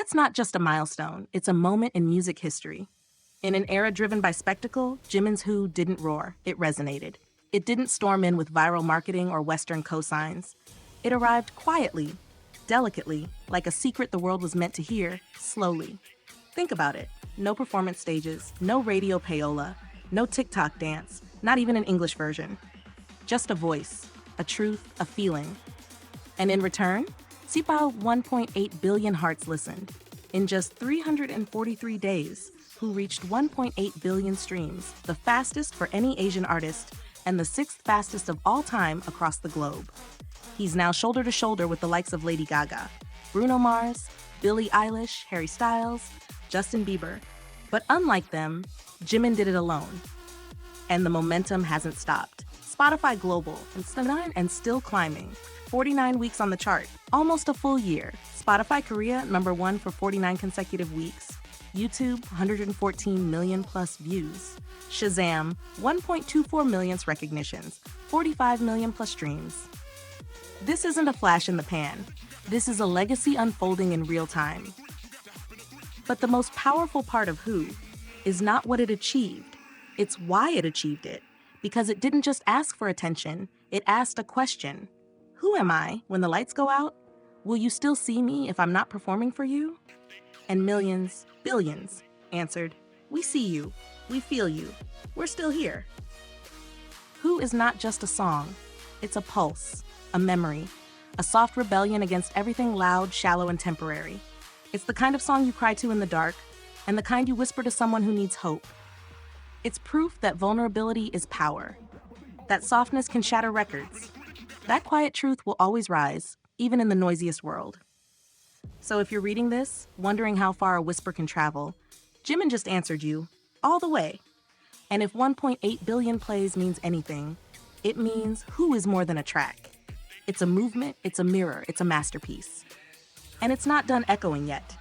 That's not just a milestone, it's a moment in music history. In an era driven by spectacle, Jimin's Who didn't roar, it resonated. It didn't storm in with viral marketing or Western cosigns. It arrived quietly, delicately, like a secret the world was meant to hear, slowly. Think about it. No performance stages, no radio payola, no TikTok dance, not even an English version. Just a voice, a truth, a feeling. And in return, Sipao 1.8 billion hearts listened. In just 343 days, Who reached 1.8 billion streams, the fastest for any Asian artist, and the sixth fastest of all time across the globe. He's now shoulder to shoulder with the likes of Lady Gaga, Bruno Mars, Billie Eilish, Harry Styles, Justin Bieber. But unlike them, Jimin did it alone. And the momentum hasn't stopped. Spotify Global, and still climbing. 49 weeks on the chart, almost a full year. Spotify Korea, #1 for 49 consecutive weeks. YouTube, 114 million plus views. Shazam, 1.24 million recognitions, 45 million plus streams. This isn't a flash in the pan. This is a legacy unfolding in real time. But the most powerful part of Who is not what it achieved. It's why it achieved it. Because it didn't just ask for attention, it asked a question. Who am I when the lights go out? Will you still see me if I'm not performing for you? And millions, billions answered, we see you, we feel you, we're still here. Who is not just a song, it's a pulse, a memory, a soft rebellion against everything loud, shallow, and temporary. It's the kind of song you cry to in the dark, and the kind you whisper to someone who needs hope. It's proof that vulnerability is power, that softness can shatter records. That quiet truth will always rise, even in the noisiest world. So if you're reading this, wondering how far a whisper can travel, Jimin just answered you, all the way. And if 1.8 billion plays means anything, it means Who is more than a track. It's a movement, it's a mirror, it's a masterpiece. And it's not done echoing yet.